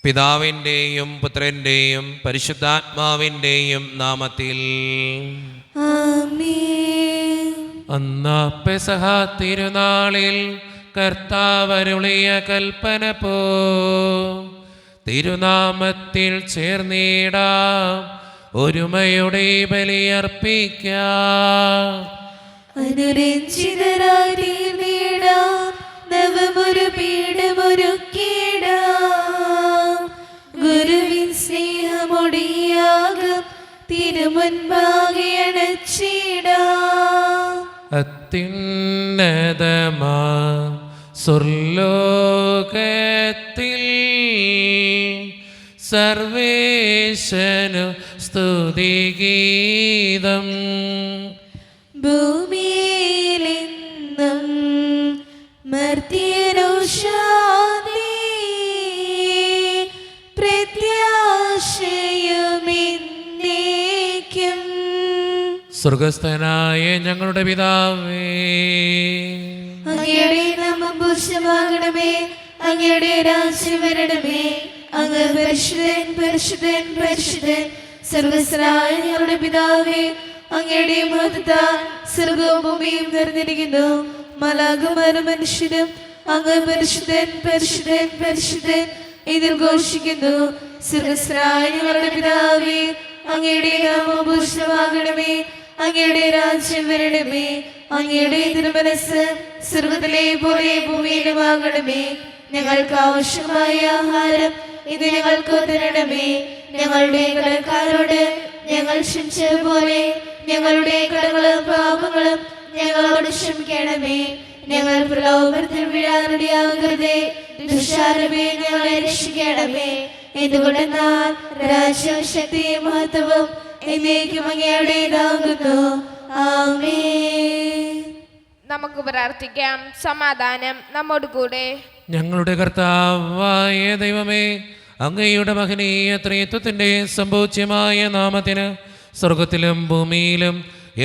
പിതാവിൻ്റെയും പുത്രൻ്റെയും പരിശുദ്ധാത്മാവിൻ്റെയും നാമത്തിൽ ആമേൻ. അന്നാ പെസഹ തിരുനാളിൽ കർത്താവരുളിയ കൽപ്പന പോ തിരുനാമത്തിൽ ചേർന്നിടാം, ഒരുമയുടെ ബലിയർപ്പിക്കാം. അനുരഞ്ജിതരായി തീർന്നിടാം, നവമൊരു പീഠമൊരുക്കിടാം. ഗുരുവിൻ സ്നേഹമൊടിയാകും തിരുമുൻപാകെ അണച്ചിടാം. അത്യുന്നതമാ സ്വർലോകത്തിൽ സർവേശനു സ്തുതിഗീതം. ഭൂമിയിലെന്നും മർത്യനു ശാന്തി, പ്രത്യാശയുമെന്നേക്കും. സ്വർഗസ്ഥനായ ഞങ്ങളുടെ പിതാവേ, അങ്ങയുടെ നാമം പൂജിതമാകണമേ, അങ്ങയുടെ രാജ്യം വരണമേ. അങ്ങ് പരിശുദ്ധൻ പരിശുദ്ധൻ പരിശുദ്ധൻ. സർവ്വസ്വനായ ഞങ്ങളുടെ പിതാവേ, അങ്ങയുടെ മഹത്വത്താൽ സ്വർഗ്ഗവും ഭൂമിയും നിറഞ്ഞിരിക്കുന്നു. മാലാഖമാരും മനുഷ്യരും അങ്ങ് പരിശുദ്ധൻ പരിശുദ്ധൻ പരിശുദ്ധൻ ഇതിൽ ഘോഷിക്കുന്നു. സർവ്വസ്വനായ ഞങ്ങളുടെ പിതാവേ, അങ്ങയുടെ നാമം പൂജിതമാകണമേ, അങ്ങയുടെ രാജ്യം വരണമേ. അങ്ങയുടെ തിരുമനസ്സ് സ്വർഗ്ഗത്തിലെ പോലെ ഭൂമിയിലുമാകണമേ. ഞങ്ങൾക്ക് ആവശ്യമായ ആഹാരം ഇത് ഞങ്ങൾക്ക് തരണമേ. ഞങ്ങളുടെ കടക്കാരോട് ഞങ്ങൾ ക്ഷമിച്ചതുപോലെ ഞങ്ങളുടെ കടങ്ങളും പാപങ്ങളും ഞങ്ങളോട് ക്ഷമിക്കണമേ. ഞങ്ങൾ പ്രലോഭനത്തിൽ വീഴാനിടയാകരുതേ, ദുഷ്ടാരൂപേ ഞങ്ങളെ രക്ഷിക്കണമേ. എന്തുകൊണ്ടെന്നാൽ രാജ്യവും ശക്തിയും മഹത്വവും എന്നേക്കും അങ്ങയുടേതാകുന്നു. ആമേൻ. നമുക്ക് പ്രാർത്ഥിക്കാം. സമാധാനം നമ്മോട് കൂടെ. ഞങ്ങളുടെ കർത്താവായ ദൈവമേ, അങ്ങയുടെ മഹനീയ ത്രിത്വത്തിൻ്റെ സമ്പൂജ്യമായ നാമത്തിന് സ്വർഗത്തിലും ഭൂമിയിലും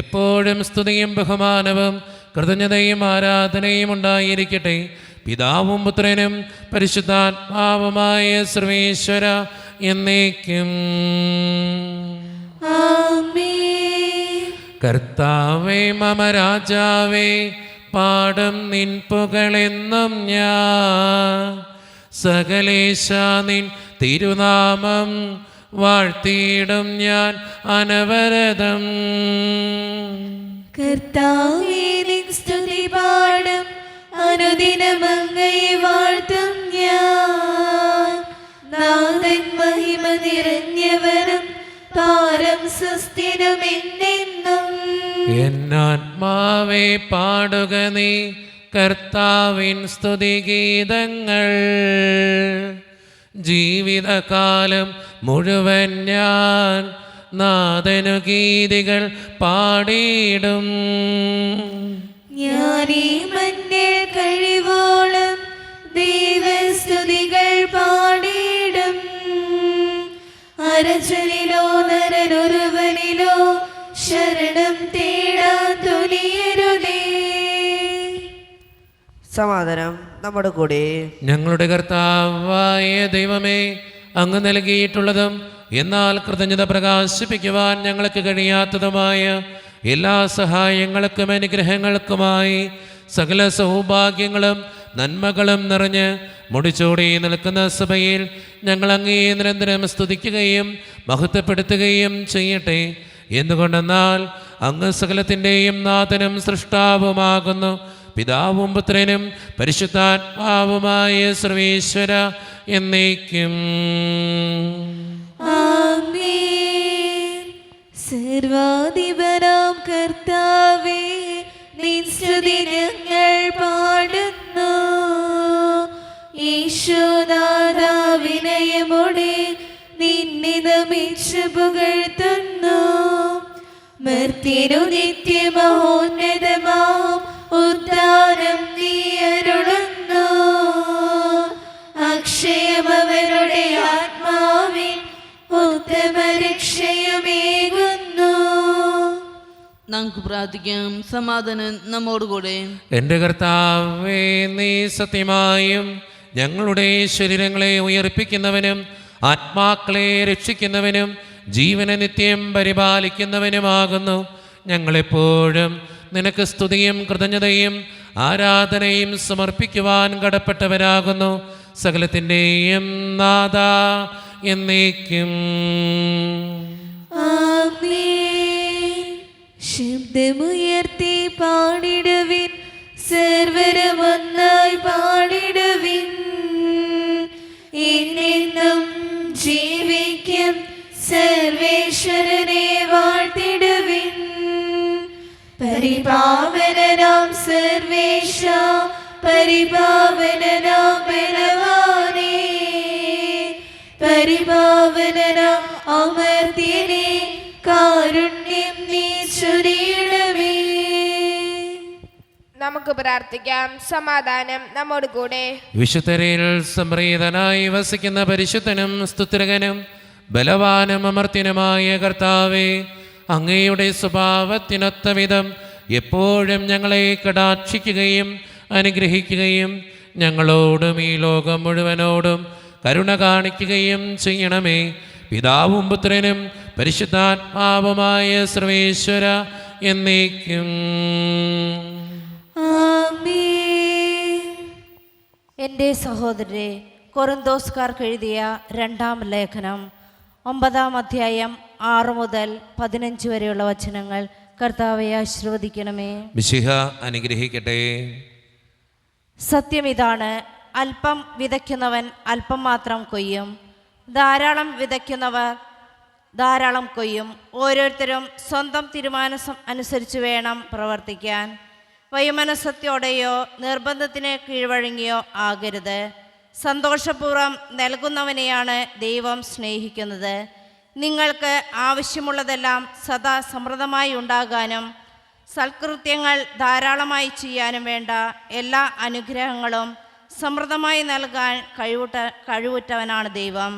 എപ്പോഴും സ്തുതിയും ബഹുമാനവും കൃതജ്ഞതയും ആരാധനയും ഉണ്ടായിരിക്കട്ടെ. പിതാവും പുത്രനും പരിശുദ്ധാത്മാവുമായ സർവേശ്വര എന്നേക്കും. ആമേൻ. കർത്താവേ മമ രാജാവേ, പാടും നിൻ പുകളെന്നും ഞാൻ. സകലേശ നിൻ തിരുനാമം വാഴ്ത്തിയിടും ഞാൻ അനവരതം. കർത്താവേ നിൻ സ്തുതി പാടും, അനുദിനം അങ്ങയെ വാഴ്ത്തും ഞാൻ. നാഥൻ മഹിമ നിറഞ്ഞവനും പാരം സുസ്ഥിരം എന്നെന്നും. എന്നാത്മാവേ പാടുക നീ കർത്താവിൻ സ്തുതിഗീതങ്ങൾ. ജീവിതകാലം മുഴുവൻ ഞാൻ നാഥനു ഗീതികൾ പാടിയിടും. ഞാനീ മണ്ണിൽ കഴിവോളം ദൈവസ്തുതികൾ പാടിയിടും. അരജനിലോ നരനൊരുവനിലോ ശരണം തേടാൻ തുനിയരുതേ. സമാധാനം നമ്മുടെ കൂടെ. ഞങ്ങളുടെ കർത്താവായ ദൈവമേ, അങ്ങ് നൽകിയിട്ടുള്ളതും എന്നാൽ കൃതജ്ഞത പ്രകാശിപ്പിക്കുവാൻ ഞങ്ങൾക്ക് കഴിയാത്തതുമായ എല്ലാ സഹായങ്ങൾക്കും അനുഗ്രഹങ്ങൾക്കുമായി സകല സൗഭാഗ്യങ്ങളും നന്മകളും നിറഞ്ഞ് മുടിച്ചോടി നിൽക്കുന്ന സഭയിൽ ഞങ്ങൾ അങ്ങേ നിരന്തരം സ്തുതിക്കുകയും മഹത്വപ്പെടുത്തുകയും ചെയ്യട്ടെ. എന്തുകൊണ്ടെന്നാൽ അങ്ങ് സകലത്തിൻ്റെയും നാഥനും സൃഷ്ടാവുമാകുന്നു. പിതാവും പുത്രനും പരിശുദ്ധാത്മാവുമായ സർവേശ്വര എന്നേക്കും. ആമേൻ. സർവാധിപനാം കർത്താവേ, നിൻ സ്തുതി ഞങ്ങൾ പാടുന്നു. ഈശോനാഥ വിനയമോടെ നിന്നെ നമിച്ച് പുകഴ്ത്തുന്നു. മർത്യനു നിത്യമഹോന്നതമാം ഉദ്ധാനം നീ അരുളുന്നു. അക്ഷയമവരുടെ ആത്മാവിൻ ഉത്തമരക്ഷയുമേകുന്നു. നമുക്ക് പ്രാർത്ഥിക്കാം. സമാധാനം നമ്മോടുകൂടെ. എൻ്റെ കർത്താവേ, നീ സത്യമായും ഞങ്ങളുടെ ശരീരങ്ങളെ ഉയർപ്പിക്കുന്നവനും ആത്മാക്കളെ രക്ഷിക്കുന്നവനും ജീവനെ നിത്യം പരിപാലിക്കുന്നവനുമാകുന്നു. ഞങ്ങളെപ്പോഴും നിനക്ക് സ്തുതിയും കൃതജ്ഞതയും ആരാധനയും സമർപ്പിക്കുവാൻ കടപ്പെട്ടവരാകുന്നു. സകലത്തിൻ്റെയും നാഥ എന്നേക്കും. ആമേൻ. ശബ്ദമുയർത്തി പാടിടുവിൻ, സർവരും ഒന്നായി പാടിടുവിൻ. എന്നെന്നും ജീവിക്കും സർവേശ്വരനെ വാഴ്ത്തിടുവിൻ. പരിപാവനനാം സർവേശ, പരിപാവനനാം ബലവാനേ, പരിപാവനനാം അമർത്യനേ, കാരുണ്യം നീ ചൊരിയണമേ. നമുക്ക് പ്രാർത്ഥിക്കാം. സമാധാനം നമ്മോട് കൂടെ. വിശുദ്ധരിൽ സംപ്രീതനായി വസിക്കുന്ന പരിശുദ്ധനും സ്തുതിരകനും ബലവാനും അമർത്യനുമായ കർത്താവേ, അങ്ങയുടെ സ്വഭാവത്തിനൊത്ത വിധം എപ്പോഴും ഞങ്ങളെ കടാക്ഷിക്കുകയും അനുഗ്രഹിക്കുകയും ഞങ്ങളോടും ഈ ലോകം മുഴുവനോടും കരുണ കാണിക്കുകയും ചെയ്യണമേ. പിതാവും പുത്രനും പരിശുദ്ധാത്മാവുമായ സർവേശ്വര എന്നേക്കും. ആമേൻ. എൻ്റെ സഹോദരരെ, കൊറിന്തോസ്കാർക്ക് എഴുതിയ 2-ാം ലേഖനം 9-ാം അധ്യായം 6 മുതൽ 15 വരെയുള്ള വചനങ്ങൾ കർത്താവെ ആശീർവദിക്കണമേ. മിശിഹ അനുഗ്രഹിക്കട്ടെ. സത്യം ഇതാണ്, അല്പം വിതയ്ക്കുന്നവൻ അല്പം മാത്രം കൊയ്യും, ധാരാളം വിതയ്ക്കുന്നവർ ധാരാളം കൊയ്യും. ഓരോരുത്തരും സ്വന്തം തീരുമാനം അനുസരിച്ച് വേണം പ്രവർത്തിക്കാൻ. വൈമനസ്യത്തോടെയോ നിർബന്ധത്തിന് കീഴ്വഴങ്ങിയോ ആകരുത്. സന്തോഷപൂർവ്വം നൽകുന്നവനെയാണ് ദൈവം സ്നേഹിക്കുന്നത്. നിങ്ങൾക്ക് ആവശ്യമുള്ളതെല്ലാം സദാ സമൃദ്ധമായി ഉണ്ടാകാനും സൽകൃത്യങ്ങൾ ധാരാളമായി ചെയ്യാനും വേണ്ട എല്ലാ അനുഗ്രഹങ്ങളും സമൃദ്ധമായി നൽകാൻ കഴിവുറ്റവനാണ് ദൈവം.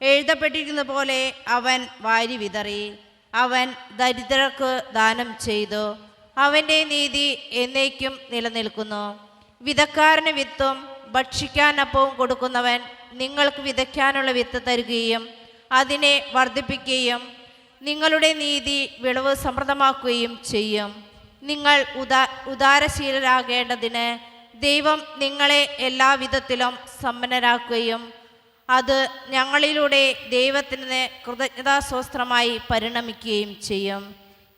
എഴുതപ്പെട്ടിരിക്കുന്ന പോലെ അവൻ വാരി വിതറി, അവൻ ദരിദ്രർക്ക് ദാനം ചെയ്തു. അവൻ്റെ നീതി എന്നേക്കും നിലനിൽക്കുന്നു. വിതക്കാരന് വിത്തും ഭക്ഷിക്കാൻ അപ്പവും കൊടുക്കുന്നവൻ നിങ്ങൾക്ക് വിതയ്ക്കാനുള്ള വിത്ത് തരുകയും അതിനെ വർദ്ധിപ്പിക്കുകയും നിങ്ങളുടെ നീതി വിളവ് സമൃദ്ധമാക്കുകയും ചെയ്യും. നിങ്ങൾ ഉദാരശീലരാകേണ്ടതിന് ദൈവം നിങ്ങളെ എല്ലാവിധത്തിലും സമ്പന്നരാക്കുകയും അത് ഞങ്ങളിലൂടെ ദൈവത്തിന് കൃതജ്ഞതാസ്തോത്രമായി പരിണമിക്കുകയും ചെയ്യും.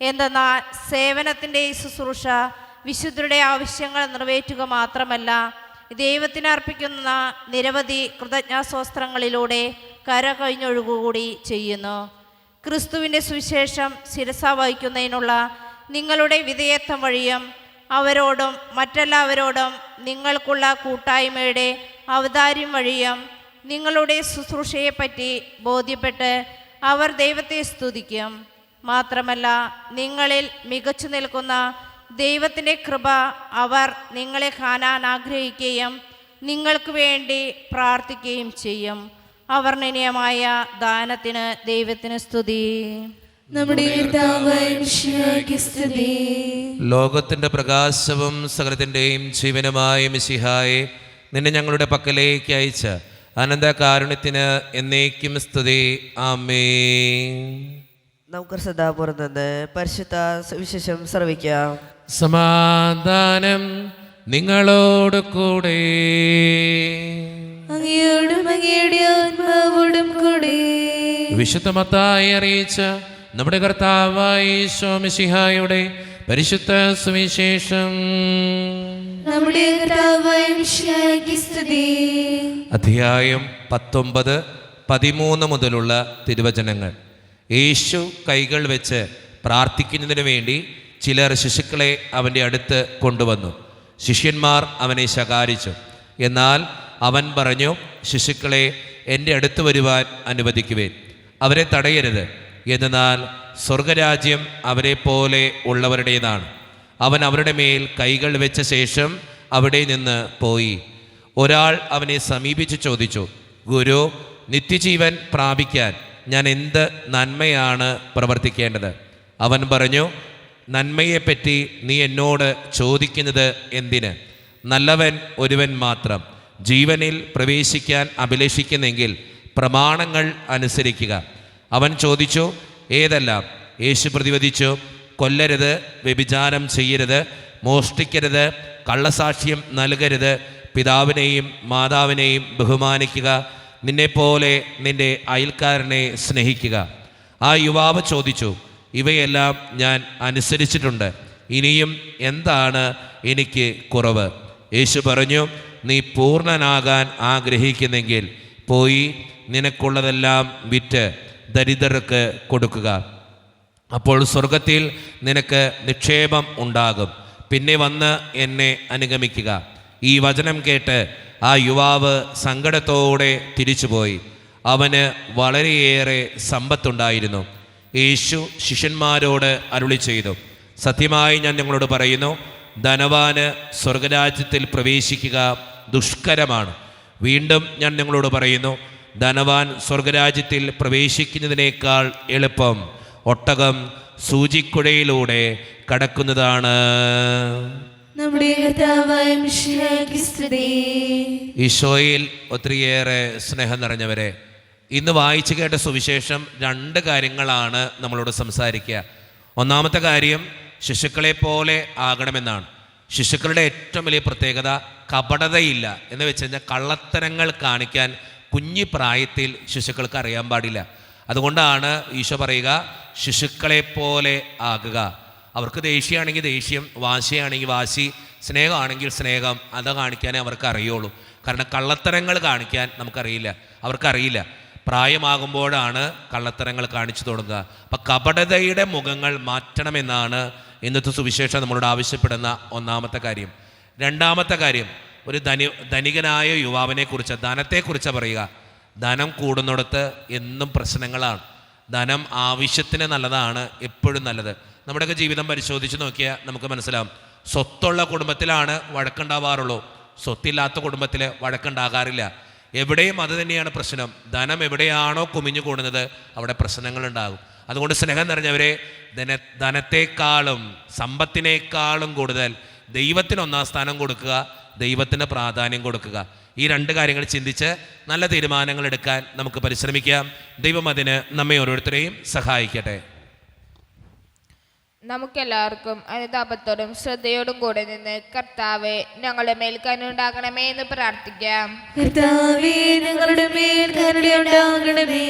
എന്തെന്നാൽ സേവനത്തിൻ്റെ ഈ ശുശ്രൂഷ വിശുദ്ധരുടെ ആവശ്യങ്ങൾ നിറവേറ്റുക മാത്രമല്ല, ദൈവത്തിന് അർപ്പിക്കുന്ന നിരവധി കൃതജ്ഞാസ്തോത്രങ്ങളിലൂടെ കരകവിഞ്ഞൊഴുകുകൂടി ചെയ്യുന്നു. ക്രിസ്തുവിൻ്റെ സുവിശേഷം ശിരസ വഹിക്കുന്നതിനുള്ള നിങ്ങളുടെ വിധേയത്വം വഴിയും അവരോടും മറ്റെല്ലാവരോടും നിങ്ങൾക്കുള്ള കൂട്ടായ്മയുടെ ഔദാര്യം വഴിയും നിങ്ങളുടെ ശുശ്രൂഷയെപ്പറ്റി ബോധ്യപ്പെട്ട് അവർ ദൈവത്തെ സ്തുതിക്കും. മാത്രമല്ല, നിങ്ങളിൽ മികച്ചു നിൽക്കുന്ന ദൈവത്തിൻ്റെ കൃപ അവർ നിങ്ങളെ കാണാൻ ആഗ്രഹിക്കുകയും നിങ്ങൾക്ക് വേണ്ടി പ്രാർത്ഥിക്കുകയും ചെയ്യും. അവർണ്ണനീയമായ ദാനത്തിന് ദൈവത്തിന് സ്തുതി. നമ്മുടെ കർത്താവായ മിശിഹായ്ക്ക് സ്തുതി. ലോകത്തിൻ്റെ പ്രകാശവും സകലത്തിൻ്റെയും ജീവനുമായ മിശിഹായെ, നിന്നെ ഞങ്ങളുടെ പക്കലേക്ക് അയച്ച അനന്തകാരുണ്യത്തിന് എന്നേക്കും സ്തുതി. ആമേൻ. നമുക്ക് ശ്രദ്ധാപൂർവം നിന്ന് പരിശുദ്ധ സുവിശേഷം ശ്രവിക്കാം. സമാധാനം നിങ്ങളോട് കൂടെ. അങ്ങയോടും അങ്ങയുടെ ആത്മാവോടും കൂടെ. വിശുദ്ധ മത്തായി അറിയിച്ച നമ്മുടെ കർത്താവായ ഈശോ മിശിഹായുടെ പരിശുദ്ധ സുവിശേഷം. നമ്മുടെ കർത്താവായ മിശിഹായ്ക്ക് സ്തുതി. അധ്യായം 19, 13 മുതലുള്ള തിരുവചനങ്ങൾ. യേശു കൈകൾ വെച്ച് പ്രാർത്ഥിക്കുന്നതിന് വേണ്ടി ചിലർ ശിശുക്കളെ അവൻ്റെ അടുത്ത് കൊണ്ടുവന്നു. ശിഷ്യന്മാർ അവനെ ശകാരിച്ചു. എന്നാൽ അവൻ പറഞ്ഞു, ശിശുക്കളെ എൻ്റെ അടുത്ത് വരുവാൻ അനുവദിക്കുവേൻ, അവരെ തടയരുത്, എന്നാൽ സ്വർഗരാജ്യം അവരെ പോലെ ഉള്ളവരുടേതാണ്. അവൻ അവരുടെ മേൽ കൈകൾ വെച്ച ശേഷം അവിടെ നിന്ന് പോയി. ഒരാൾ അവനെ സമീപിച്ച് ചോദിച്ചു, ഗുരു, നിത്യജീവൻ പ്രാപിക്കാൻ ഞാൻ എന്ത് നന്മയാണ് പ്രവർത്തിക്കേണ്ടത്? അവൻ പറഞ്ഞു, നന്മയെപ്പറ്റി നീ എന്നോട് ചോദിക്കുന്നത് എന്തിന്? നല്ലവൻ ഒരുവൻ മാത്രം. ജീവനിൽ പ്രവേശിക്കാൻ അഭിലഷിക്കുന്നെങ്കിൽ പ്രമാണങ്ങൾ അനുസരിക്കുക. അവൻ ചോദിച്ചു, ഏതെല്ലാം? യേശു പ്രതിവദിച്ചു, കൊല്ലരുത്, വ്യഭിചാരം ചെയ്യരുത്, മോഷ്ടിക്കരുത്, കള്ളസാക്ഷ്യം നൽകരുത്, പിതാവിനെയും മാതാവിനെയും ബഹുമാനിക്കുക, നിന്നെപ്പോലെ നിന്റെ അയൽക്കാരനെ സ്നേഹിക്കുക. ആ യുവാവ് ചോദിച്ചു, ഇവയെല്ലാം ഞാൻ അനുസരിച്ചിട്ടുണ്ട്, ഇനിയും എന്താണ് എനിക്ക് കുറവ്? യേശു പറഞ്ഞു, നീ പൂർണ്ണനാകാൻ ആഗ്രഹിക്കുന്നെങ്കിൽ പോയി നിനക്കുള്ളതെല്ലാം വിറ്റ് ദരിദ്രർക്ക് കൊടുക്കുക, അപ്പോൾ സ്വർഗത്തിൽ നിനക്ക് നിക്ഷേപം ഉണ്ടാകും. പിന്നെ വന്ന് എന്നെ അനുഗമിക്കുക. ഈ വചനം കേട്ട് ആ യുവാവ് സങ്കടത്തോടെ തിരിച്ചുപോയി. അവന് വളരെയേറെ സമ്പത്തുണ്ടായിരുന്നു. യേശു ശിഷ്യന്മാരോട് അരുളി ചെയ്തു, സത്യമായി ഞാൻ നിങ്ങളോട് പറയുന്നു, ധനവാന് സ്വർഗരാജ്യത്തിൽ പ്രവേശിക്കുക ദുഷ്കരമാണ്. വീണ്ടും ഞാൻ നിങ്ങളോട് പറയുന്നു, ധനവാൻ സ്വർഗരാജ്യത്തിൽ പ്രവേശിക്കുന്നതിനേക്കാൾ എളുപ്പം ഒട്ടകം സൂചിക്കുഴയിലൂടെ കടക്കുന്നതാണ്. നമ്മുടെ കർത്താവായ മിശിഹായ്ക്ക് സ്തുതി. ഈശോയിൽ ഒത്തിരിയേറെ സ്നേഹം നിറഞ്ഞവരെ, ഇന്ന് വായിച്ചു കേട്ട സുവിശേഷം 2 കാര്യങ്ങളാണ് നമ്മളോട് സംസാരിക്കുക. ഒന്നാമത്തെ കാര്യം ശിശുക്കളെ പോലെ ആകണമെന്നാണ്. ശിശുക്കളുടെ ഏറ്റവും വലിയ പ്രത്യേകത കപടതയില്ല എന്ന് വെച്ച് കഴിഞ്ഞാൽ കള്ളത്തരങ്ങൾ കാണിക്കാൻ കുഞ്ഞു പ്രായത്തിൽ ശിശുക്കൾക്ക് അറിയാൻ പാടില്ല. അതുകൊണ്ടാണ് ഈശോ പറയുക, ശിശുക്കളെ പോലെ ആകുക. അവർക്ക് ദേഷ്യമാണെങ്കിൽ ദേഷ്യം, വാശിയാണെങ്കിൽ വാശി, സ്നേഹമാണെങ്കിൽ സ്നേഹം, അത് കാണിക്കാനേ അവർക്ക് അറിയുള്ളൂ. കാരണം കള്ളത്തരങ്ങൾ കാണിക്കാൻ നമുക്കറിയില്ല, അവർക്കറിയില്ല. പ്രായമാകുമ്പോഴാണ് കള്ളത്തരങ്ങൾ കാണിച്ചു തുടങ്ങുക. അപ്പം കപടതയുടെ മുഖങ്ങൾ മാറ്റണമെന്നാണ് ഇന്നത്തെ സുവിശേഷം നമ്മളോട് ആവശ്യപ്പെടുന്ന ഒന്നാമത്തെ കാര്യം. രണ്ടാമത്തെ കാര്യം, ഒരു ധനികനായ യുവാവിനെക്കുറിച്ച്, ധനത്തെക്കുറിച്ച് പറയുക. ധനം കൂടുന്നിടത്ത് എന്നും പ്രശ്നങ്ങളാണ്. ധനം ആവശ്യത്തിന് നല്ലതാണ്, എപ്പോഴും നല്ലത്. നമ്മുടെയൊക്കെ ജീവിതം പരിശോധിച്ച് നോക്കിയാൽ നമുക്ക് മനസ്സിലാവും. സ്വത്തുള്ള കുടുംബത്തിലാണ് വഴക്കുണ്ടാവാറുള്ളൂ, സ്വത്തില്ലാത്ത കുടുംബത്തിൽ വഴക്കുണ്ടാകാറില്ല. എവിടെയും അത് തന്നെയാണ് പ്രശ്നം. ധനം എവിടെയാണോ കുമിഞ്ഞു കൂടുന്നത് അവിടെ പ്രശ്നങ്ങളുണ്ടാകും. അതുകൊണ്ട് സ്നേഹം നിറഞ്ഞവരെ, ധനത്തെക്കാളും സമ്പത്തിനേക്കാളും കൂടുതൽ ദൈവത്തിന് ഒന്നാം സ്ഥാനം കൊടുക്കുക, ദൈവത്തിന് പ്രാധാന്യം കൊടുക്കുക. ഈ 2 കാര്യങ്ങൾ ചിന്തിച്ച് നല്ല തീരുമാനങ്ങൾ എടുക്കാൻ നമുക്ക് പരിശ്രമിക്കാം. ദൈവം അതിന് നമ്മെ ഓരോരുത്തരെയും സഹായിക്കട്ടെ. നമുക്കെല്ലാവർക്കും അനുതാപത്തോടും ശ്രദ്ധയോടും കൂടെ നിന്ന് കർത്താവെ ഞങ്ങളുടെ മേൽ കരുണയുണ്ടാകണമേ എന്ന് പ്രാർത്ഥിക്കാം. കർത്താവേ, ഞങ്ങളുടെ മേൽ കരുണയുണ്ടാകണമേ.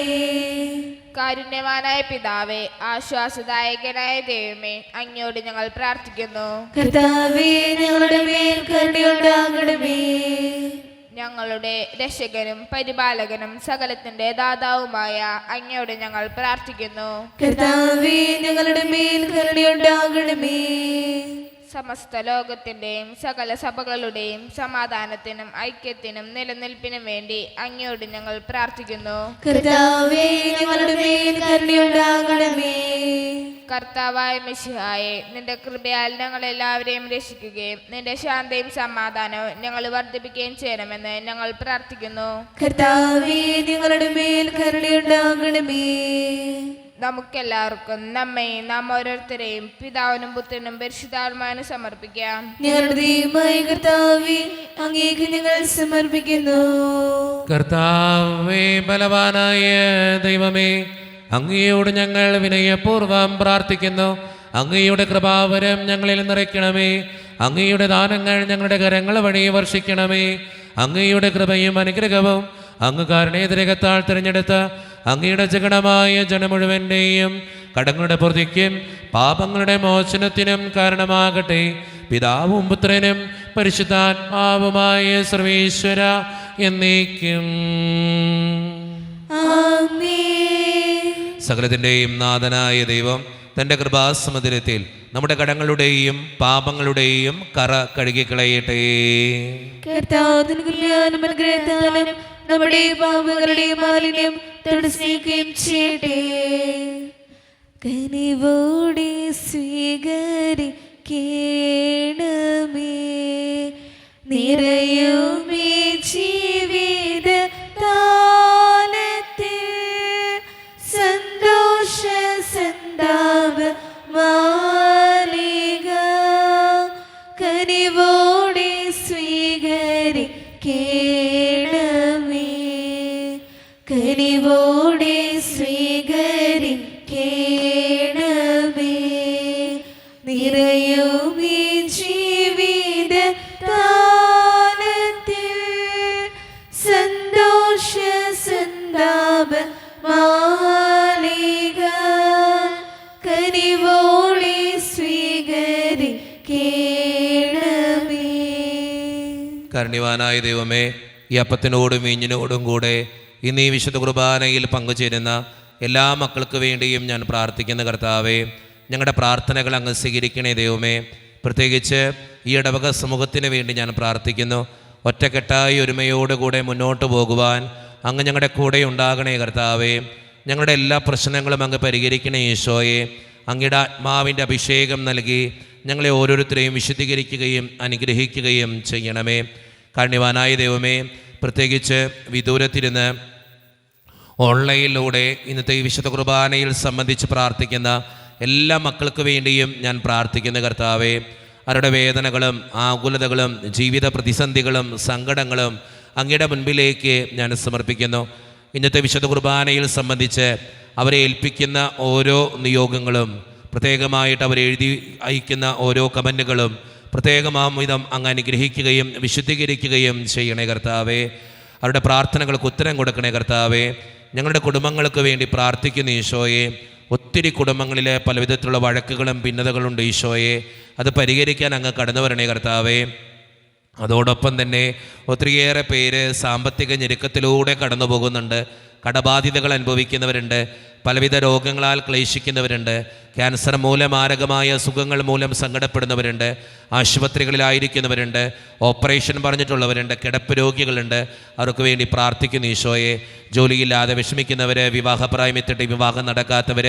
കാരുണ്യവാനായ പിതാവേ, ആശ്വാസദായകനായ ദൈവമേ, അങ്ങയോട് ഞങ്ങൾ പ്രാർത്ഥിക്കുന്നു. കർത്താവേ, ഞങ്ങളുടെ മേൽ കരുണയുണ്ടാകണമേ. ഞങ്ങളുടെ രക്ഷകനും പരിപാലകനും സകലത്തിന്റെ ദാതാവുമായ അങ്ങയോട് ഞങ്ങൾ പ്രാർത്ഥിക്കുന്നു. കർത്താവേ, ഞങ്ങളുടെ മേൽ കരുണയുണ്ടാകണമേ. സമസ്ത ലോകത്തിന്റെയും സകല സഭകളുടെയും സമാധാനത്തിനും ഐക്യത്തിനും നിലനിൽപ്പിനും വേണ്ടി അങ്ങയോട് ഞങ്ങൾ പ്രാർത്ഥിക്കുന്നു. കർത്താവേ, ഞങ്ങളുടെ മേൽ കരുണയുണ്ടാകണമേ. കർത്താവായ മിശിഹായെ, നിന്റെ കൃപയാൽ ഞങ്ങളെല്ലാവരെയും രക്ഷിക്കുകയും നിന്റെ ശാന്തയും സമാധാനവും ഞങ്ങൾ വർദ്ധിപ്പിക്കുകയും ചെയ്യണമെന്ന് ഞങ്ങൾ പ്രാർത്ഥിക്കുന്നു. കർത്താവേ, ഞങ്ങളുടെ മേൽ കരുണയുണ്ടാകണമേ. നമുക്കെല്ലാവർക്കും നമ്മയും നാം ഓരോരുത്തരെയും പിതാവിനും പുത്രനും പരിശുദ്ധാത്മാവിനും സമർപ്പിക്കാം. ഞങ്ങളുടെ ദൈവമായ കർത്താവേ, അങ്ങേക്ക് ഞങ്ങൾ സമർപ്പിക്കുന്നു. കർത്താവേ, ബലവാനായ ദൈവമേ, അങ്ങയോട് ഞങ്ങൾ വിനയപൂർവ്വം പ്രാർത്ഥിക്കുന്നു. അങ്ങയുടെ കൃപാവരം ഞങ്ങളിൽ നിറയ്ക്കണമേ. അങ്ങയുടെ ദാനങ്ങൾ ഞങ്ങളുടെ കരങ്ങൾ വഴി വർഷിക്കണമേ. അങ്ങയുടെ കൃപയും അനുഗ്രഹവും അങ്ങ് കാരുണ്യതിരകത്താൽ തിരഞ്ഞെടുത്ത അങ്ങയുടെ ജഗണമായ ജനം മുഴുവൻ്റെയും കടങ്ങളുടെ പൊറുതിക്കും പാപങ്ങളുടെ മോചനത്തിനും കാരണമാകട്ടെ. പിതാവും പുത്രനും പരിശുദ്ധാത്മാവുമായ സർവേശ്വര എന്നേക്കും. സകലത്തിൻ്റെയും നാഥനായ ദൈവം തൻ്റെ കൃപാസമുദ്രത്തിൽ നമ്മുടെ കടങ്ങളുടെയും പാപങ്ങളുടെയും കറ കഴുകിക്കളയട്ടെ. നമ്മുടെ പാപങ്ങളുടെ മാലിന്യം തുടച്ചിക്കുകയും ചെയ്യട്ടെ. കനിവോടെ സ്വീകരിക്കണമേ നിറയുമേ ജീവിത താലത്തിൽ സന്തോഷ സന്താപ മാലിക. കനിവോടെ സ്വീകരിക്കണമേ കനിവോടെ സ്വീകരിക്കണമേ. നിറയും ഈ ജീവിത താലത്തിൽ സന്തോഷ സന്താപ മാലിക കനിവോടെ സ്വീകരിക്കണമേ. കാരുണ്യവാനായ ദൈവമേ, ഈ അപ്പത്തിനോടും വീഞ്ഞിനോടും കൂടെ ഇന്ന് ഈ വിശുദ്ധ കുർബാനയിൽ പങ്കുചേരുന്ന എല്ലാ മക്കൾക്ക് വേണ്ടിയും ഞാൻ പ്രാർത്ഥിക്കുന്ന കർത്താവേ, ഞങ്ങളുടെ പ്രാർത്ഥനകൾ അങ്ങ് സ്വീകരിക്കണേ ദൈവമേ. പ്രത്യേകിച്ച് ഈ ഇടവക സമൂഹത്തിന് വേണ്ടി ഞാൻ പ്രാർത്ഥിക്കുന്നു. ഒറ്റക്കെട്ടായി ഒരുമയോടുകൂടെ മുന്നോട്ട് പോകുവാൻ അങ്ങ് ഞങ്ങളുടെ കൂടെ ഉണ്ടാകണേ കർത്താവേ. ഞങ്ങളുടെ എല്ലാ പ്രശ്നങ്ങളും അങ്ങ് പരിഹരിക്കണേ ഈശോയെ. അങ്ങയുടെ ആത്മാവിൻ്റെ അഭിഷേകം നൽകി ഞങ്ങളെ ഓരോരുത്തരെയും വിശുദ്ധീകരിക്കുകയും അനുഗ്രഹിക്കുകയും ചെയ്യണമേ. കാരുണ്യവാനായ ദൈവമേ, പ്രത്യേകിച്ച് വിദൂരത്തിരുന്ന് ഓൺലൈനിലൂടെ ഇന്നത്തെ ഈ വിശുദ്ധ കുർബാനയിൽ സംബന്ധിച്ച് പ്രാർത്ഥിക്കുന്ന എല്ലാ മക്കൾക്ക് വേണ്ടിയും ഞാൻ പ്രാർത്ഥിക്കുന്ന കർത്താവേ, അവരുടെ വേദനകളും ആകുലതകളും ജീവിത പ്രതിസന്ധികളും സങ്കടങ്ങളും അങ്ങയുടെ മുൻപിലേക്ക് ഞാൻ സമർപ്പിക്കുന്നു. ഇന്നത്തെ വിശുദ്ധ കുർബാനയിൽ സംബന്ധിച്ച് അവരെ ഏൽപ്പിക്കുന്ന ഓരോ നിയോഗങ്ങളും, പ്രത്യേകമായിട്ട് അവരെഴുതി അയക്കുന്ന ഓരോ കമൻറ്റുകളും പ്രത്യേകമാം വിധം അങ്ങ് അനുഗ്രഹിക്കുകയും വിശുദ്ധീകരിക്കുകയും ചെയ്യണേ കർത്താവേ. അവരുടെ പ്രാർത്ഥനകൾക്ക് ഉത്തരം കൊടുക്കണേ കർത്താവേ. ഞങ്ങളുടെ കുടുംബങ്ങൾക്ക് വേണ്ടി പ്രാർത്ഥിക്കുന്ന ഈശോയെ. ഒത്തിരി കുടുംബങ്ങളിൽ പലവിധത്തിലുള്ള വഴക്കുകളും ഭിന്നതകളുണ്ട് ഈശോയെ. അത് പരിഹരിക്കാൻ അങ്ങ് കടന്നു വരണേ കർത്താവേ. അതോടൊപ്പം തന്നെ ഒത്തിരിയേറെ പേര് സാമ്പത്തിക ഞെരുക്കത്തിലൂടെ കടന്നു പോകുന്നുണ്ട്. കടബാധിതകൾ അനുഭവിക്കുന്നവരുണ്ട്. പലവിധ രോഗങ്ങളാൽ ക്ലേശിക്കുന്നവരുണ്ട്. ക്യാൻസർ മൂലം മാരകമായ അസുഖങ്ങൾ മൂലം സങ്കടപ്പെടുന്നവരുണ്ട്. ആശുപത്രികളിലായിരിക്കുന്നവരുണ്ട്. ഓപ്പറേഷൻ പറഞ്ഞിട്ടുള്ളവരുണ്ട്. കിടപ്പ് രോഗികളുണ്ട്. അവർക്ക് വേണ്ടി പ്രാർത്ഥിക്കുന്നു ഈശോയെ. ജോലിയില്ലാതെ വിഷമിക്കുന്നവർ, വിവാഹപ്രായമെത്തിയിട്ട് വിവാഹം നടക്കാത്തവർ,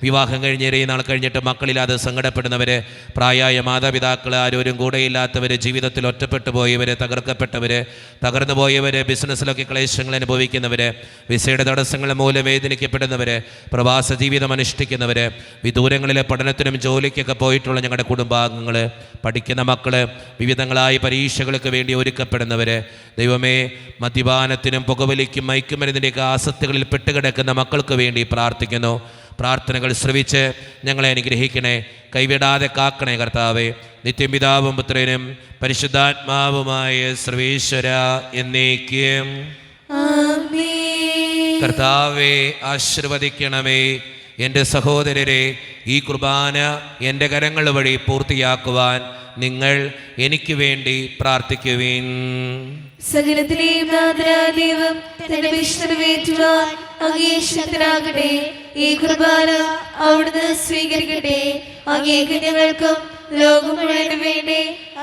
വിവാഹം കഴിഞ്ഞേറെ നാൾ കഴിഞ്ഞിട്ട് മക്കളില്ലാതെ സങ്കടപ്പെടുന്നവർ, പ്രായമായ മാതാപിതാക്കൾ ആരോരും കൂടെയില്ലാത്തവർ, ജീവിതത്തിൽ ഒറ്റപ്പെട്ടു പോയവർ, തകർക്കപ്പെട്ടവർ, തകർന്നു പോയവർ, ബിസിനസ്സിലൊക്കെ ക്ലേശങ്ങൾ അനുഭവിക്കുന്നവർ, വിസയുടെ തടസ്സങ്ങൾ മൂലം വേദനിക്കപ്പെടുന്നവർ, പ്രവാസ ജീവിതം അനുഷ്ഠിക്കുന്നവർ, വിദൂരങ്ങളിലെ പഠനത്തിനും ജോലിക്കൊക്കെ പോയിട്ടുള്ള ഞങ്ങളുടെ കുടുംബാംഗങ്ങൾ, പഠിക്കുന്ന മക്കൾ, വിവിധങ്ങളായ പരീക്ഷകൾക്ക് വേണ്ടി ഒരുക്കപ്പെടുന്നവർ, ദൈവമേ, മദ്യപാനത്തിനും പുകവലിക്കും മയക്കുമരുന്നിൻ്റെയൊക്കെ ആസക്തികളിൽ പെട്ടുകിടക്കുന്ന മക്കൾക്ക് വേണ്ടി പ്രാർത്ഥിക്കുന്നു. പ്രാർത്ഥനകൾ ശ്രവിച്ച് ഞങ്ങളെ അനുഗ്രഹിക്കണേ, കൈവിടാതെ കാക്കണേ കർത്താവേ. നിത്യം പിതാവും പുത്രനും പരിശുദ്ധാത്മാവുമായ സർവേശ്വര എന്നേക്കും. കർത്താവെ ആശീർവദിക്കണമേ. എൻ്റെ സഹോദരരെ, ഈ കുർബാന എൻ്റെ കരങ്ങൾ വഴി പൂർത്തിയാക്കുവാൻ നിങ്ങൾ എനിക്ക് വേണ്ടി പ്രാർത്ഥിക്കുവിൻ. സകലത്തിലെയും നാഥനായ ദൈവം തന്റെ വിഷ്ണുവേറ്റുവാൻ അങ്ങേ ശക്തനാകട്ടെ. ഈ കുർബാന അവിടുന്ന് സ്വീകരിക്കട്ടെ. അങ്ങേക്ക് ഞങ്ങൾക്കും ലോകം മുഴുവനും വേണ്ടി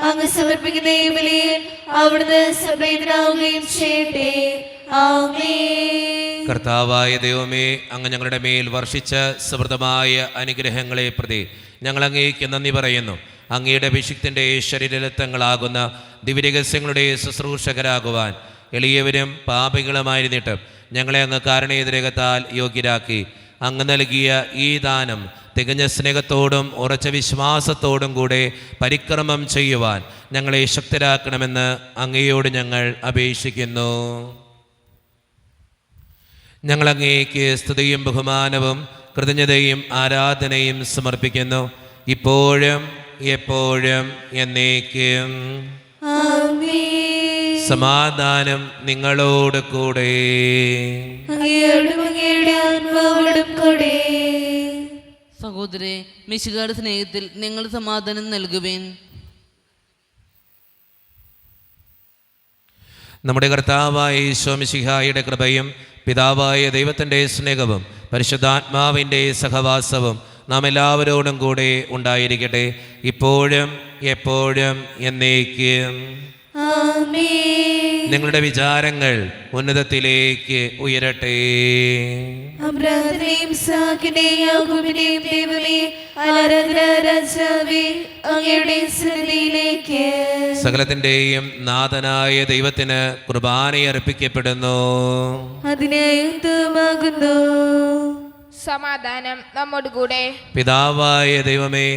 അങ്ങ് സമർപ്പിക്കുന്ന ഈ ബലിയിൽ അവിടുന്ന് സംപ്രീതനാവുകയും ചെയ്യട്ടെ. ആമേൻ. കർത്താവായ ദൈവമേ, അങ്ങ് ഞങ്ങളുടെ മേൽ വർഷിച്ച സമൃദ്ധമായ അനുഗ്രഹങ്ങളെ പ്രതി ഞങ്ങൾ അങ്ങേക്ക് നന്ദി പറയുന്നു. അങ്ങയുടെ അഭിഷിക്തൻ്റെ ശരീരരക്തങ്ങളാകുന്ന ദിവ്യരഹസ്യങ്ങളുടെ ശുശ്രൂഷകരാകുവാൻ എളിയവരും പാപികളുമായിരുന്നിട്ടും ഞങ്ങളെ അങ്ങ് കാരണേതരകത്താൽ യോഗ്യരാക്കി. അങ്ങ് നൽകിയ ഈ ദാനം തികഞ്ഞ സ്നേഹത്തോടും ഉറച്ച വിശ്വാസത്തോടും കൂടെ പരിക്രമം ചെയ്യുവാൻ ഞങ്ങളെ ശക്തരാക്കണമെന്ന് അങ്ങയോട് ഞങ്ങൾ അപേക്ഷിക്കുന്നു. ഞങ്ങൾ അങ്ങേക്ക് സ്തുതിയും ബഹുമാനവും കൃതജ്ഞതയും ആരാധനയും സമർപ്പിക്കുന്നു, ഇപ്പോഴും എപ്പോഴും എന്നേക്കും. ആമേൻ. സമാധാനം നിങ്ങളോട് കൂടെ. അങ്ങയോടും അങ്ങയുടെ ആത്മാവോടും കൂടെ. സഹോദരേ, മിശിഹായുടെ സ്നേഹത്തിൽ നിങ്ങൾ സമാധാനം നൽകുവേൻ. നമ്മുടെ കർത്താവായ ഈശോ മിശിഹായുടെ കൃപയും പിതാവായ ദൈവത്തിൻ്റെ സ്നേഹവും പരിശുദ്ധാത്മാവിൻ്റെ സഹവാസവും നാം എല്ലാവരോടും കൂടെ ഉണ്ടായിരിക്കട്ടെ, ഇപ്പോഴും എപ്പോഴും എന്നേക്കും. ആമേൻ. നിങ്ങളുടെ വിചാരങ്ങൾ ഉന്നതത്തിലേക്ക് ഉയരട്ടെ. അബ്രാഹത്തിനെയും ഇസ്ഹാക്കിനെയും യാക്കോബിനെയും ദൈവമേ, ആരാധന രാജാവേ, അങ്ങയുടെ സന്നിധിയിലേക്ക് സകലത്തിൻ്റെയും നാഥനായ ദൈവത്തിന് കുർബാനയർപ്പിക്കപ്പെടുന്നു. അതിനായുക്തമാകുന്നു. സമാധാനം നമ്മോടുകൂടെ. പിതാവായ ദൈവമേ,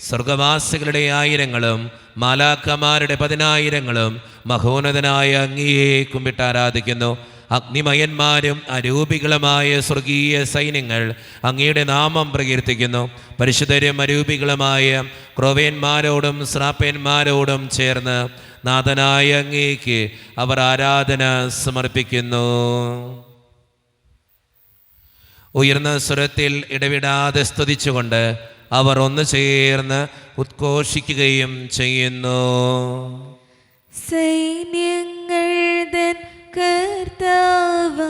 സ്വർഗവാസികളുടെ ആയിരങ്ങളും മാലാഖമാരുടെ 10,000ങ്ങളും മഹോന്നതനായ അങ്ങയെ കുമ്പിട്ട് ആരാധിക്കുന്നു. അഗ്നിമയന്മാരും അരൂപികളുമായ സ്വർഗീയ സൈന്യങ്ങൾ അങ്ങയുടെ നാമം പ്രകീർത്തിക്കുന്നു. പരിശുദ്ധരും അരൂപികളുമായ ക്രോവേന്മാരോടും ശ്രാപ്പന്മാരോടും ചേർന്ന് നാഥനായ അങ്ങേക്ക് അവർ ആരാധന സമർപ്പിക്കുന്നു. ഉയർന്ന സ്വരത്തിൽ ഇടവിടാതെ സ്തുതിച്ചുകൊണ്ട് അവർ ഒന്ന് ചേർന്ന് ഉദ്ഘോഷിക്കുകയും ചെയ്യുന്നു. സൈന്യങ്ങൾ തൻ കർത്താവാം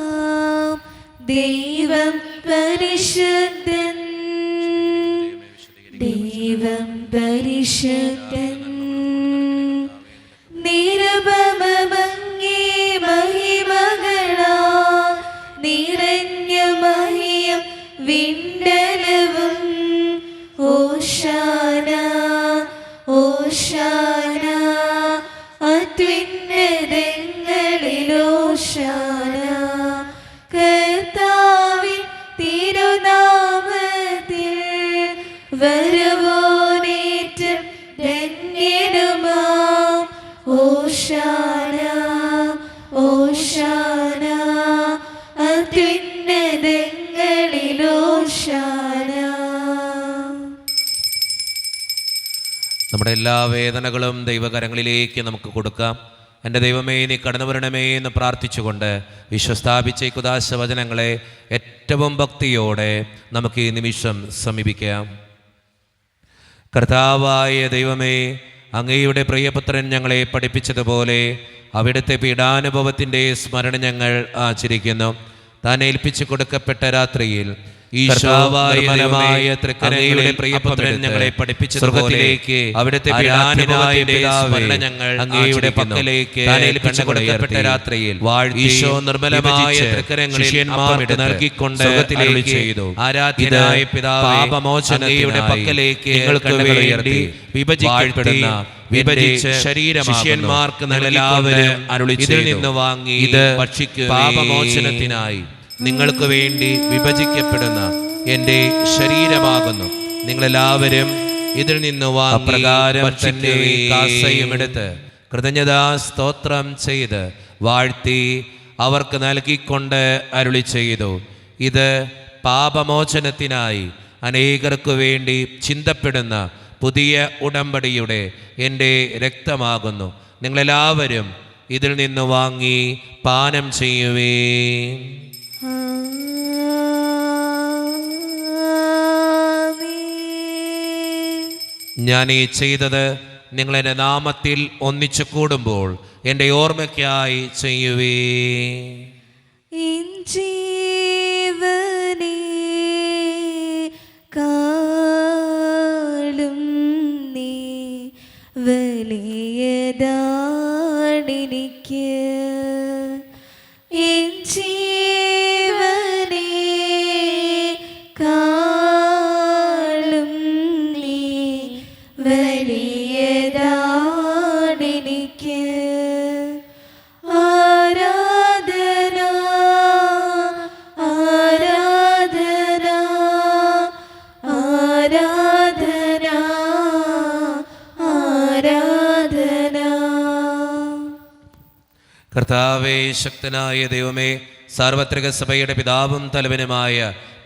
ദൈവം പരിശുദ്ധൻ, ദൈവം പരിശുദ്ധൻ. നിരുപമങ്ങേ മഹിമകളാൽ നിറഞ്ഞ മഹിയം വിണ്ടലവും. ഓശാന ഓശാന അത്യുന്നതങ്ങളിൽ ഓശാന. കർത്താവിൻ തിരുനാമത്തിൽ വരുവോനേറ്റം ധന്യനുമാം. ഓശാന ഓശാന അത്യുന്നതങ്ങളിൽ ഓശാന. നമ്മുടെ എല്ലാ വേദനകളും ദൈവകരങ്ങളിലേക്ക് നമുക്ക് കൊടുക്കാം. എൻ്റെ ദൈവമേ, നീ കടന്നു വരണമേ എന്ന് പ്രാർത്ഥിച്ചുകൊണ്ട് വിശ്വസ്ഥാപിച്ച ഈ കുദാശ വചനങ്ങളെ ഏറ്റവും ഭക്തിയോടെ നമുക്ക് ഈ നിമിഷം സമീപിക്കാം. കർത്താവായ ദൈവമേ, അങ്ങയുടെ പ്രിയപുത്രൻ ഞങ്ങളെ പഠിപ്പിച്ചതുപോലെ അവിടുത്തെ പീഡാനുഭവത്തിൻ്റെ സ്മരണ ഞങ്ങൾ ആചരിക്കുന്നു. താൻ ഏൽപ്പിച്ചു കൊടുക്കപ്പെട്ട രാത്രിയിൽ ഈശോവായ തൃക്കരങ്ങളുടെ പ്രിയപുത്രൻ ഞങ്ങളെ പഠിപ്പിച്ചതുപോലെക്ക് അവിടുത്തെ പീഡാനുഭവത്തിന്റെ സ്മരണ ഞങ്ങൾ അങ്ങയുടെ പക്കലേക്ക് താൻ ഏൽപ്പിച്ചു കൊടുക്കപ്പെട്ട രാത്രിയിൽ ഈശോ നിർമ്മലമായ തൃക്കരങ്ങളിൽ ശിഷ്യന്മാർക്ക് നൽകിക്കൊണ്ട് അരുളി ചെയ്തു, ആരാധ്യനായ പിതാവേ, പാപമോചനങ്ങളുടെ പക്കലേക്ക് നിങ്ങൾക്ക് വേണ്ടി വിഭജിക്കപ്പെടുന്ന വിഭജിച്ച് ശരീരമാർക്ക് എല്ലാവരും അരുളി ഇതിൽ നിന്ന് വാങ്ങി ഇത് ഭക്ഷിക്കുക. പാപമോചനത്തിനായി നിങ്ങൾക്ക് വേണ്ടി വിഭജിക്കപ്പെടുന്ന എൻ്റെ ശരീരമാകുന്നു. നിങ്ങളെല്ലാവരും ഇതിൽ നിന്ന് വാങ്ങി പ്രകാരം തന്നെ കാസയും എടുത്ത് കൃതജ്ഞതാ സ്തോത്രം ചെയ്ത് വാഴ്ത്തി അവർക്ക് നൽകിക്കൊണ്ട് അരുളി ചെയ്തു, ഇത് പാപമോചനത്തിനായി അനേകർക്ക് വേണ്ടി ചിന്തപ്പെടുന്ന പുതിയ ഉടമ്പടിയുടെ എൻ്റെ രക്തമാകുന്നു. നിങ്ങളെല്ലാവരും ഇതിൽ നിന്ന് വാങ്ങി പാനം ചെയ്യുവേ. ഞാൻ ഈ ചെയ്തത് നിങ്ങളെൻ്റെ നാമത്തിൽ ഒന്നിച്ചു കൂടുമ്പോൾ എൻ്റെ ഓർമ്മയ്ക്കായി ചെയ്യുവേ. ജീവനേ കാളും നീ വലിയതാണെനിക്ക്. ജീവനേ കാളും നീ വലിയതാണെനിക്ക്. ആരാധന ആരാധന ആരാധന ആരാധന. കർത്താവേ, ശക്തനായ ദൈവമേ, സാർവത്രിക സഭയുടെ പിതാവും തലവനുമായ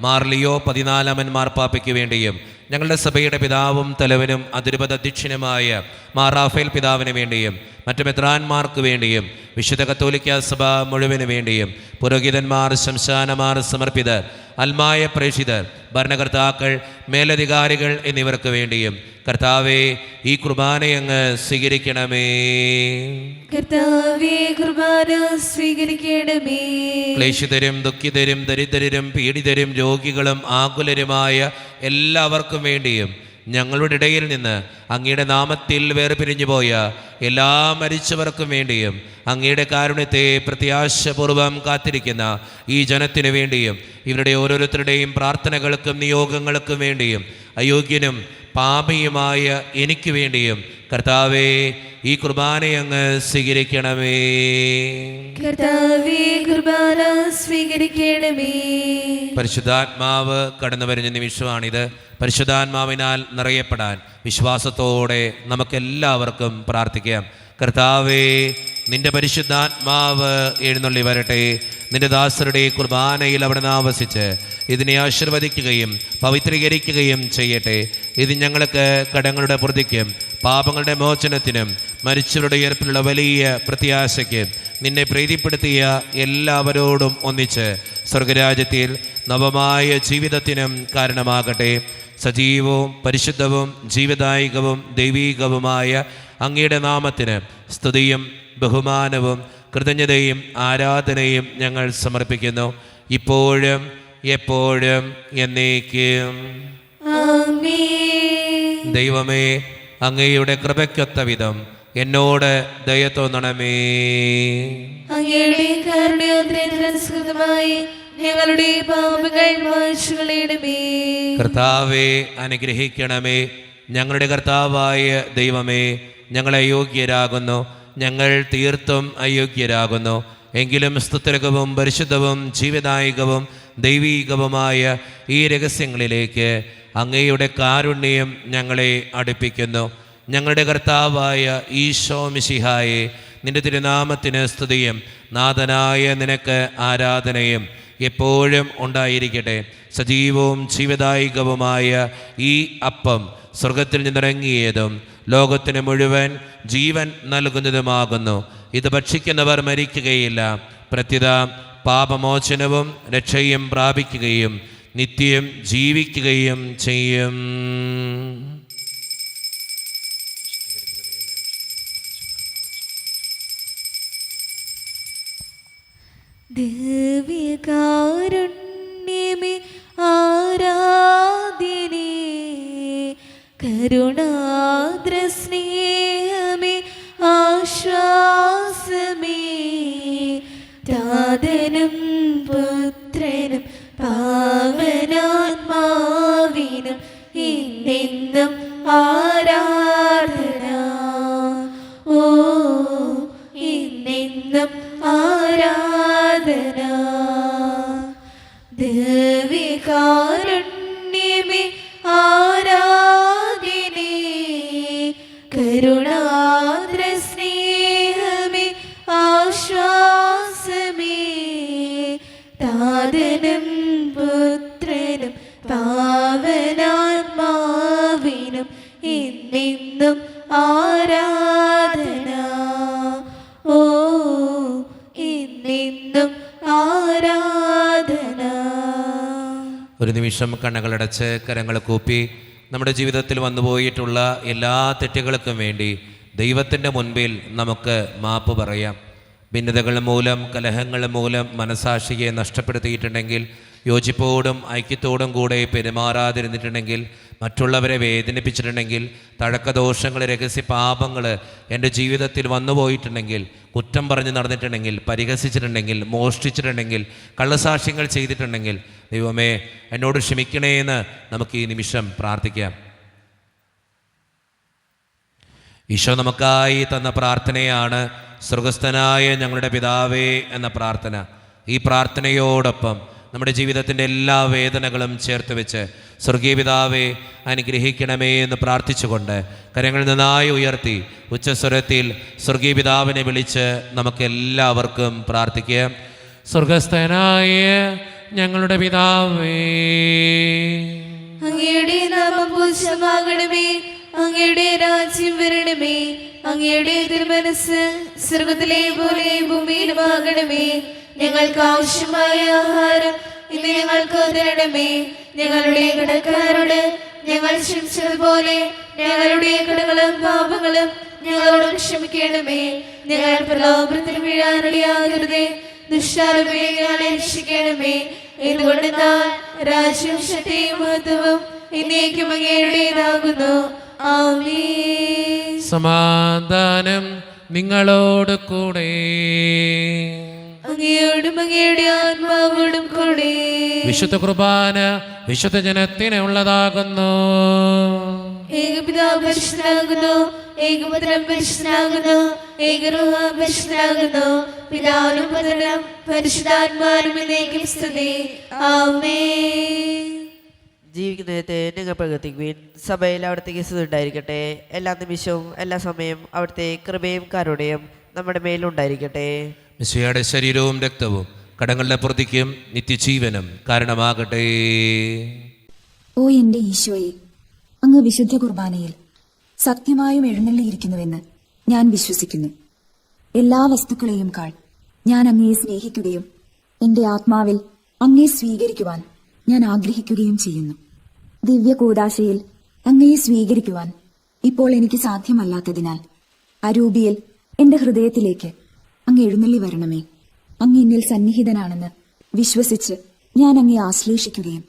മാർ ലിയോ 14 മാർപ്പാപ്പയ്ക്ക് വേണ്ടിയും ഞങ്ങളുടെ സഭയുടെ പിതാവും തലവനും അതിരൂപത അധ്യക്ഷനുമായ മാർ റാഫേൽ പിതാവിന് വേണ്ടിയും മറ്റു മെത്രാന്മാർക്ക് വേണ്ടിയും വിശുദ്ധ കത്തോലിക്ക സഭ മുഴുവന് വേണ്ടിയും പുരോഹിതന്മാർ, ശംശാനമാർ, സമർപ്പിതർ, അൽമായ പ്രേക്ഷിതർ, ഭരണകർത്താക്കൾ, മേലധികാരികൾ എന്നിവർക്ക് വേണ്ടിയും കർത്താവേ, ഈ കുർബാനയങ്ങ് സ്വീകരിക്കണമേ. കർത്താവേ, കുർബാന സ്വീകരിക്കണമേ. ക്ലേശിതരും ദുഃഖിതരും ദരിദ്രരും പീഡിതരും രോഗികളും ആകുലരുമായ എല്ലാവർക്കും വേണ്ടിയും ഞങ്ങളുടെ ഇടയിൽ നിന്ന് അങ്ങയുടെ നാമത്തിൽ വേർപിരിഞ്ഞു പോയ എല്ലാ മരിച്ചവർക്കും വേണ്ടിയും അങ്ങയുടെ കാരുണ്യത്തെ പ്രത്യാശപൂർവം കാത്തിരിക്കുന്ന ഈ ജനത്തിനു വേണ്ടിയും ഇവരുടെ ഓരോരുത്തരുടെയും പ്രാർത്ഥനകൾക്കും നിയോഗങ്ങൾക്കും വേണ്ടിയും അയോഗ്യനും പാപിയുമായ എനിക്ക് വേണ്ടിയും കർത്താവേ, ഈ കുർബാനയങ്ങ് സ്വീകരിക്കണമേ. കർത്താവേ, കുർബാന സ്വീകരിക്കണമേ. പരിശുദ്ധാത്മാവ് കടന്നു വരുന്ന നിമിഷമാണിത്. പരിശുദ്ധാത്മാവിനാൽ നിറയപ്പെടാൻ വിശ്വാസത്തോടെ നമുക്കെല്ലാവർക്കും പ്രാർത്ഥിക്കാം. കർത്താവേ, നിന്റെ പരിശുദ്ധാത്മാവ് എഴുന്നള്ളി വരട്ടെ. നിന്റെ ദാസരുടെ കുർബാനയിൽ അവിടെ ആവസിച്ച് ഇതിനെ ആശീർവദിക്കുകയും പവിത്രീകരിക്കുകയും ചെയ്യട്ടെ. ഇത് ഞങ്ങൾക്ക് കടങ്ങളുടെ പ്രതിക്കും പാപങ്ങളുടെ മോചനത്തിനും മരിച്ചവരുടെ ഉയർപ്പിലുള്ള വലിയ പ്രത്യാശയ്ക്ക് നിന്നെ പ്രീതിപ്പെടുത്തിയ എല്ലാവരോടും ഒന്നിച്ച് സ്വർഗരാജ്യത്തിൽ നവമായ ജീവിതത്തിനും കാരണമാകട്ടെ. സജീവവും പരിശുദ്ധവും ജീവദായികവും ദൈവീകവുമായ അങ്ങയുടെ നാമത്തിന് സ്തുതിയും ബഹുമാനവും കൃതജ്ഞതയും ആരാധനയും ഞങ്ങൾ സമർപ്പിക്കുന്നു, ഇപ്പോഴും എപ്പോഴും എന്നേക്കും. ആമേൻ. ദൈവമേ, അങ്ങയുടെ കൃപയ്ക്കൊത്ത വിധം എന്നോട് ദയ തോന്നണമേ. അങ്ങയുടെ കാരുണ്യോദ്രേതനുസൃതമായി ഞങ്ങളുടെ പാപങ്ങൾ മായ്ച്ചുകളയണമേ. കർത്താവെ, അനുഗ്രഹിക്കണമേ. ഞങ്ങളുടെ കർത്താവായ ദൈവമേ, ഞങ്ങൾ അയോഗ്യരാകുന്നു, ഞങ്ങൾ തീർത്തും അയോഗ്യരാകുന്നു. എങ്കിലും സ്തുത്യർഹവും പരിശുദ്ധവും ജീവദായകവും ദൈവീകവുമായ ഈ രഹസ്യങ്ങളിലേക്ക് അങ്ങയുടെ കാരുണ്യം ഞങ്ങളെ അടുപ്പിക്കുന്നു. ഞങ്ങളുടെ കർത്താവായ ഈശോ മിശിഹായെ, നിന്റെ തിരുനാമത്തിന് സ്തുതിയും നാഥനായ നിനക്ക് ആരാധനയും എപ്പോഴും ഉണ്ടായിരിക്കട്ടെ. സജീവവും ജീവദായികവുമായ ഈ അപ്പം സ്വർഗത്തിൽ നിന്നിറങ്ങിയതും ലോകത്തിന് മുഴുവൻ ജീവൻ നൽകുന്നതുമാകുന്നു. ഇത് ഭക്ഷിക്കുന്നവർ മരിക്കുകയില്ല, പ്രത്യുത പാപമോചനവും രക്ഷയും പ്രാപിക്കുകയും നിത്യം ജീവിക്കുകയും ചെയ്യും. ദിവ്യകാരുണ്യമേ ആരാധ്യനേ, കരുണാദ്ര സ്നേഹമേ ആശ്വാസമേ, താതനും പുത്രനും പാവനാത്മാവിനും എന്നെന്നും ആരാധന. ഓ, എന്നെന്നും ആരാധന. ദിവ്യകാരുണ്യമേ ആരാധ്യനേ, കരുണാദ്ര സ്നേഹമേ ആശ്വാസമേ, താതനും പുത്രനും പാവനാത്മാവിനും എന്നെന്നും ആരാധന. ഓ, എന്നെന്നും ആരാധന. ഒരു നിമിഷം കണ്ണുകളടച്ച് കരങ്ങൾ കൂപ്പി നമ്മുടെ ജീവിതത്തിൽ വന്നുപോയിട്ടുള്ള എല്ലാ തെറ്റുകൾക്കും വേണ്ടി ദൈവത്തിൻ്റെ മുൻപിൽ നമുക്ക് മാപ്പ് പറയാം. ഭിന്നതകൾ മൂലം കലഹങ്ങൾ മൂലം മനസാക്ഷിയെ നഷ്ടപ്പെടുത്തിയിട്ടുണ്ടെങ്കിൽ, യോജിപ്പോടും ഐക്യത്തോടും കൂടെ പെരുമാറാതിരുന്നിട്ടുണ്ടെങ്കിൽ, മറ്റുള്ളവരെ വേദനിപ്പിച്ചിട്ടുണ്ടെങ്കിൽ, തഴക്കദോഷങ്ങൾ രഹസ്യ പാപങ്ങൾ എൻ്റെ ജീവിതത്തിൽ വന്നുപോയിട്ടുണ്ടെങ്കിൽ, കുറ്റം പറഞ്ഞ് നടന്നിട്ടുണ്ടെങ്കിൽ, പരിഹസിച്ചിട്ടുണ്ടെങ്കിൽ, മോഷ്ടിച്ചിട്ടുണ്ടെങ്കിൽ, കള്ളസാക്ഷ്യങ്ങൾ ചെയ്തിട്ടുണ്ടെങ്കിൽ, ദൈവമേ എന്നോട് ക്ഷമിക്കണേ എന്ന് നമുക്ക് ഈ നിമിഷം പ്രാർത്ഥിക്കാം. ഈശോ നമുക്കായി തന്ന പ്രാർത്ഥനയാണ് സ്വർഗസ്ഥനായ ഞങ്ങളുടെ പിതാവേ എന്ന പ്രാർത്ഥന. ഈ പ്രാർത്ഥനയോടൊപ്പം നമ്മുടെ ജീവിതത്തിൻ്റെ എല്ലാ വേദനകളും ചേർത്ത് വെച്ച് സ്വർഗീയ പിതാവേ അനുഗ്രഹിക്കണമേ എന്ന് പ്രാർത്ഥിച്ചുകൊണ്ട് കരങ്ങൾ നന്നായി ഉയർത്തി ഉച്ചസ്വരത്തിൽ സ്വർഗീയ പിതാവിനെ വിളിച്ച് നമുക്കെല്ലാവർക്കും പ്രാർത്ഥിക്കാം. സ്വർഗസ്ഥനായ ഞങ്ങളുടെ പിതാവേ, അങ്ങയുടെ നാമം പൂജ്യമാകണമേ, അങ്ങയുടെ രാജ്യം വരണമേ, അങ്ങയുടെ തിരുമനസ് സ്വർഗത്തിലെ പോലെ ഭൂമിയിലുമാകണമേ. ഞങ്ങൾക്ക് ആവശ്യമായ ആഹാരം ഇന്ന് ഞങ്ങൾക്ക് തരണമേ. ഞങ്ങളുടെ കടക്കാരോട് ഞങ്ങൾ ക്ഷമിച്ചതുപോലെ ഞങ്ങളുടെ കടകളും പാപങ്ങളും ഞങ്ങളോട് ക്ഷമിക്കണമേ. ഞങ്ങൾ പ്രലോഭനത്തിൽ വീഴാനിടയാകരുതേ, ദുഷ്ടാരൂപേ ഞങ്ങളെ രക്ഷിക്കണമേ. എന്തുകൊണ്ട് രാജ്യവും ശക്തിയും മഹത്വവും എന്നേക്കും അങ്ങയുടേതാകുന്നു. ആമേൻ. സമാധാനം നിങ്ങളോട് കൂടെ. അങ്ങയോടും അങ്ങയുടെ ആത്മാവോടും കൂടെ. വിശുദ്ധ കുർബാന വിശുദ്ധ ജനത്തിന് ഉള്ളതാകുന്നു. ഏകപിതാവ് പരിശുദ്ധനാകുന്നു, ഏകപുത്രൻ പരിശുദ്ധനാകുന്നു, ഏകരൂഹ പരിശുദ്ധനാകുന്നു. പിതാവിനും പുത്രനും പരിശുദ്ധാത്മാവിനും എന്നേക്കും സ്തുതി. ആമേൻ. ജീവിക്കുന്നതിനത്തെ നിങ്ങൾ പ്രകൃതിക്കുവിൻ. സഭയിൽ അവിടുത്തെ കേസ് ഉണ്ടായിരിക്കട്ടെ. എല്ലാ നിമിഷവും എല്ലാ സമയവും അവിടുത്തെ കൃപയും കരുണയും നമ്മുടെ മേലുണ്ടായിരിക്കട്ടെ. മിശിഹായുടെ ശരീരവും രക്തവും കടങ്ങളുടെ പ്രതിക്കും നിത്യജീവനും കാരണമാകട്ടെ. ഓ എന്റെ ഈശോയെ, അങ്ങ് വിശുദ്ധ കുർബാനയിൽ സത്യമായും എഴുന്നള്ളിയിരിക്കുന്നുവെന്ന് ഞാൻ വിശ്വസിക്കുന്നു. എല്ലാ വസ്തുക്കളെയും കാൾ ഞാൻ അങ്ങയെ സ്നേഹിക്കുകയും എന്റെ ആത്മാവിൽ അങ്ങയെ സ്വീകരിക്കുവാൻ ഞാൻ ആഗ്രഹിക്കുകയും ചെയ്യുന്നു. ദിവ്യ കൂദാശയിൽ അങ്ങയെ സ്വീകരിക്കുവാൻ ഇപ്പോൾ എനിക്ക് സാധ്യമല്ലാത്തതിനാൽ അരൂപിയിൽ എന്റെ ഹൃദയത്തിലേക്ക് അങ്ങ് എഴുന്നള്ളി വരണമേ. അങ്ങ് എന്നിൽ സന്നിഹിതനാണെന്ന് വിശ്വസിച്ച് ഞാൻ അങ്ങയെ ആശ്ലേഷിക്കുകയും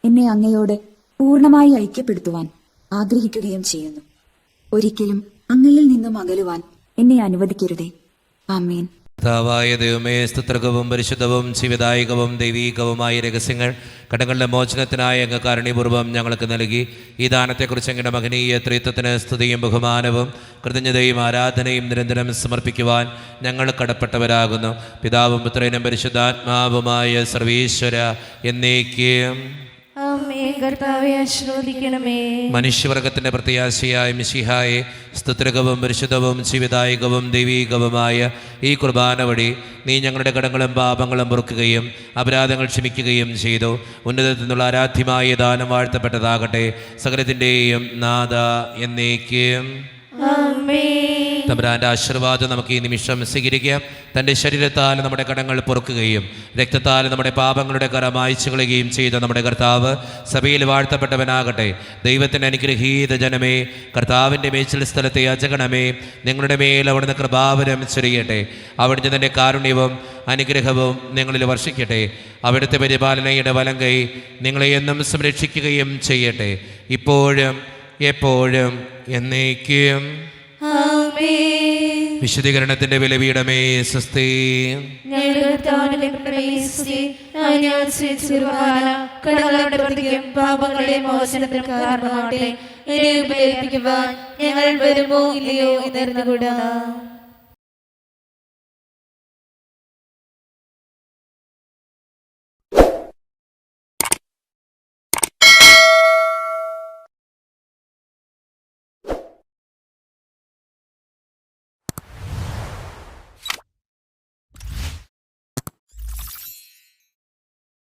എന്നെ അങ്ങയോട് പൂർണ്ണമായി ഐക്യപ്പെടുത്തുവാൻ ആഗ്രഹിക്കുകയും ചെയ്യുന്നു. ഒരിക്കലും അങ്ങയിൽ നിന്നും അകലുവാൻ എന്നെ അനുവദിക്കരുതേ. ആമേൻ. കർത്താവായ ദൈവമേ, സ്തുത്രകവും പരിശുദ്ധവും ജീവദായകവും ദൈവീകവുമായ രഹസ്യങ്ങൾ കടങ്ങളുടെ മോചനത്തിനായി അങ്ങ് കാരുണ്യപൂർവ്വം ഞങ്ങൾക്ക് നൽകി. ഈ ദാനത്തെക്കുറിച്ച് അങ്ങയുടെ മഹനീയ ത്രിത്വത്തിന് സ്തുതിയും ബഹുമാനവും കൃതജ്ഞതയും ആരാധനയും നിരന്തരം സമർപ്പിക്കുവാൻ ഞങ്ങൾ കടപ്പെട്ടവരാകുന്നു. പിതാവും പുത്രനും പരിശുദ്ധാത്മാവുമായ സർവീശ്വര എന്നേക്കും. ആമേൻ. കർത്താവേ ആശീർവദിക്കണമേ. മനുഷ്യവർഗത്തിന്റെ പ്രത്യാശയായ മിശിഹായെ, സ്തുത്രകവും പരിശുദ്ധവും ജീവദായകവും ദൈവീകവുമായ ഈ കുർബാന വഴി നീ ഞങ്ങളുടെ കടങ്ങളും പാപങ്ങളും പൊറുക്കുകയും അപരാധങ്ങൾ ക്ഷമിക്കുകയും ചെയ്തു. ഉന്നതത്തിൽ നിന്നുള്ള ആരാധ്യമായ ദാനം വാഴ്ത്തപ്പെട്ടതാകട്ടെ. സകലത്തിൻ്റെയും നാഥ എന്നേക്കും. തമ്പുരാന്റെ ആശീർവാദം നമുക്ക് ഈ നിമിഷം സ്വീകരിക്കാം. തൻ്റെ ശരീരത്താൽ നമ്മുടെ കടങ്ങൾ പൊറുക്കുകയും രക്തത്താൽ നമ്മുടെ പാപങ്ങളുടെ കറ മായ്ച്ചു കളയുകയും ചെയ്ത നമ്മുടെ കർത്താവ് സഭയിൽ വാഴ്ത്തപ്പെട്ടവനാകട്ടെ. ദൈവത്തിൻ്റെ അനുഗ്രഹീത ജനമേ, കർത്താവിൻ്റെ മേച്ചിൽ സ്ഥലത്തെ യാചകണമേ, നിങ്ങളുടെ മേൽ അവിടുന്ന് കൃപാവരം ചൊരിയട്ടെ. അവിടുന്ന് തൻ്റെ കാരുണ്യവും അനുഗ്രഹവും നിങ്ങളിൽ വർഷിക്കട്ടെ. അവിടുത്തെ പരിപാലനയുടെ വലം കൈ നിങ്ങളെ എന്നും സംരക്ഷിക്കുകയും ചെയ്യട്ടെ, ഇപ്പോഴും എപ്പോഴും എന്നേക്കും. വിശുദ്ധീകരണത്തിന്റെ വിലപീഠമേ സ്വസ്തി. പാപങ്ങളുടെ മോചനത്തിന് കാരണമാകട്ടെ. ഞങ്ങൾ വരുമോ ഇല്ലയോ എന്നറിഞ്ഞുകൂടാ.